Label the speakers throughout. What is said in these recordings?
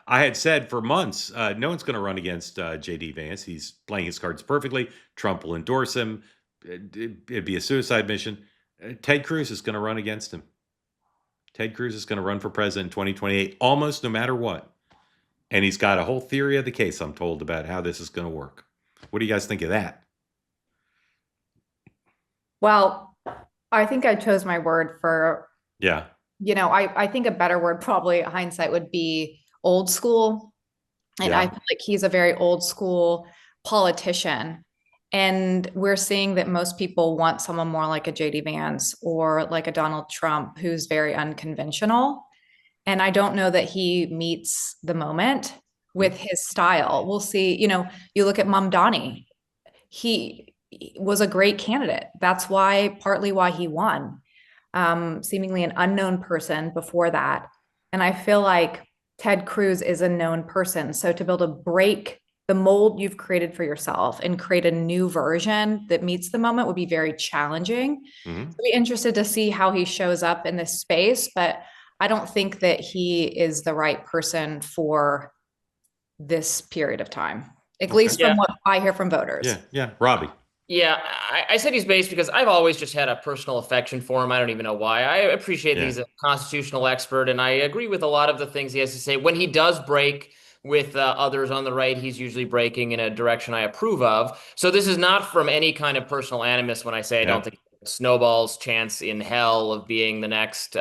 Speaker 1: I had said for months, no one's going to run against J.D. Vance. He's playing his cards perfectly. Trump will endorse him. It'd be a suicide mission. Ted Cruz is going to run against him. Ted Cruz is going to run for president in 2028, almost no matter what. And he's got a whole theory of the case, I'm told, about how this is going to work. What do you guys think of that?
Speaker 2: Well, I think I chose my word for,
Speaker 1: Yeah.
Speaker 2: I think a better word, probably hindsight, would be old school. And I
Speaker 1: Yeah.
Speaker 2: feel like he's a very old school politician. And we're seeing that most people want someone more like a JD Vance or like a Donald Trump who's very unconventional. And I don't know that he meets the moment with his style. We'll see. You look at Mamdani, he was a great candidate. That's partly why he won. Seemingly an unknown person before that. And I feel like Ted Cruz is a known person. So to be able to break the mold you've created for yourself and create a new version that meets the moment would be very challenging.
Speaker 1: Mm-hmm.
Speaker 2: I'd be interested to see how he shows up in this space, but I don't think that he is the right person for this period of time, at least from what I hear from voters.
Speaker 1: Yeah. Robby.
Speaker 3: Yeah, I said he's based because I've always just had a personal affection for him. I don't even know why. I appreciate that he's a constitutional expert, and I agree with a lot of the things he has to say. When he does break with others on the right, he's usually breaking in a direction I approve of. So this is not from any kind of personal animus when I say I don't think Snowball's chance in hell of being the next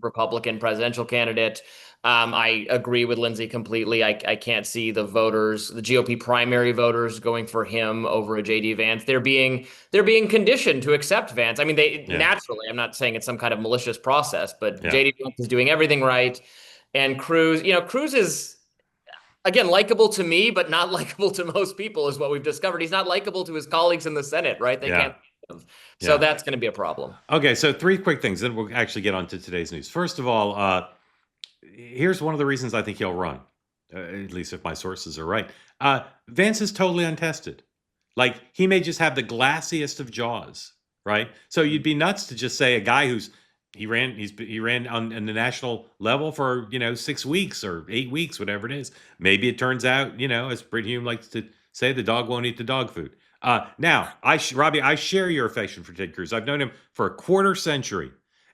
Speaker 3: Republican presidential candidate. I agree with Lyndsay completely. I can't see the voters, the GOP primary voters, going for him over a JD Vance. They're being conditioned to accept Vance. I mean, naturally. I'm not saying it's some kind of malicious process, but JD Vance is doing everything right, and Cruz. Cruz is, again, likable to me, but not likable to most people, is what we've discovered. He's not likable to his colleagues in the Senate, right? They can't. So that's going to be a problem.
Speaker 1: Okay, so 3 quick things, then we'll actually get on to today's news. First of all, here's one of the reasons I think he'll run, at least if my sources are right. Vance is totally untested. Like, he may just have the glassiest of jaws, right? So you'd be nuts to just say a guy he ran on the national level for 6 weeks or 8 weeks, whatever it is. Maybe it turns out, as Brit Hume likes to say, the dog won't eat the dog food. Now, Robby, I share your affection for Ted Cruz. I've known him for a quarter century,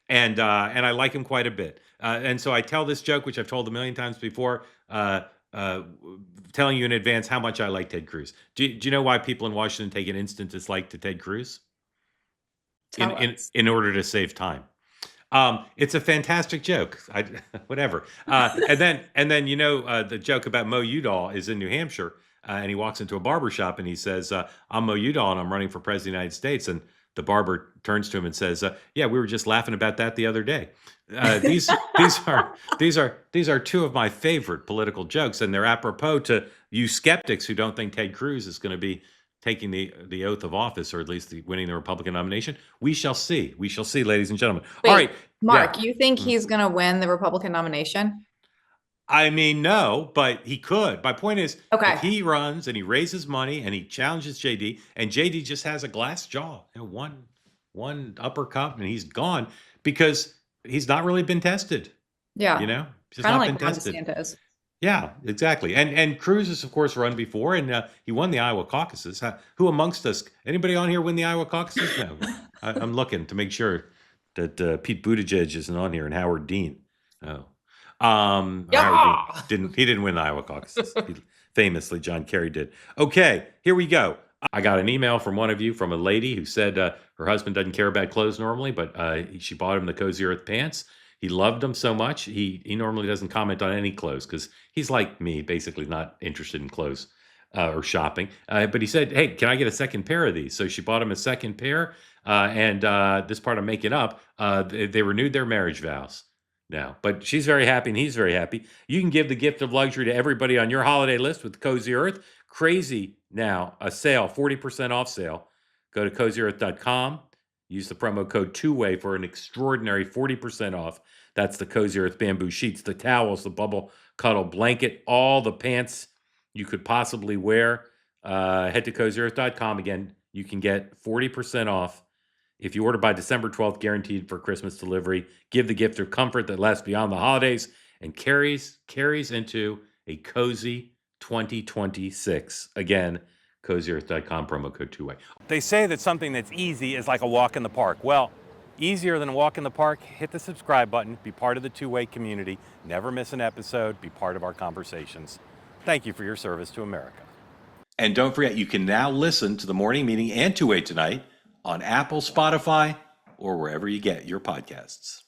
Speaker 1: and I like him quite a bit. And so I tell this joke, which I've told a million times before, telling you in advance how much I like Ted Cruz. Do you know why people in Washington take an instant dislike to Ted Cruz? In order to save time. It's a fantastic joke. Whatever. And then the joke about Mo Udall is in New Hampshire, and he walks into a barber shop and he says, "I'm Mo Udall and I'm running for president of the United States." And the barber turns to him and says, "Yeah, we were just laughing about that the other day." These are 2 of my favorite political jokes, and they're apropos to you skeptics who don't think Ted Cruz is going to be taking the oath of office, or at least winning the Republican nomination. We shall see. We shall see, ladies and gentlemen.
Speaker 2: Wait,
Speaker 1: all right,
Speaker 2: Mark, you think he's going to win the Republican nomination?
Speaker 1: I mean, no, but he could. My point is,
Speaker 2: if
Speaker 1: he runs and he raises money and he challenges JD, and JD just has a glass jaw, one uppercut, and he's gone because he's not really been tested.
Speaker 2: Yeah,
Speaker 1: just not been tested.
Speaker 2: DeSantis.
Speaker 1: Yeah, exactly. And Cruz has, of course, run before, and he won the Iowa caucuses. Who amongst us? Anybody on here win the Iowa caucuses? No, I'm looking to make sure that Pete Buttigieg isn't on here and Howard Dean. Oh. Howard Dean didn't win the Iowa caucuses. Famously, John Kerry did. Okay, here we go. I got an email from one of you, from a lady who said her husband doesn't care about clothes normally, but she bought him the Cozy Earth pants. He loved them so much. He normally doesn't comment on any clothes because he's like me, basically not interested in clothes or shopping. But he said, "Hey, can I get a second pair of these?" So she bought him a second pair. And this part I'm making up. They renewed their marriage vows now. But she's very happy and he's very happy. You can give the gift of luxury to everybody on your holiday list with Cozy Earth. Crazy now, a sale, 40% off sale. Go to CozyEarth.com. Use the promo code 2-way for an extraordinary 40% off. That's the Cozy Earth bamboo sheets, the towels, the bubble cuddle blanket, all the pants you could possibly wear. Head to CozyEarth.com. Again, you can get 40% off if you order by December 12th, guaranteed for Christmas delivery. Give the gift of comfort that lasts beyond the holidays and carries into a cozy 2026. Again, cozyearth.com, promo code two-way.
Speaker 4: They say that something that's easy is like a walk in the park. Well, easier than a walk in the park, hit the subscribe button, be part of the two-way community, never miss an episode, be part of our conversations. Thank you for your service to America.
Speaker 1: And don't forget, you can now listen to the morning meeting and two-way tonight on Apple, Spotify, or wherever you get your podcasts.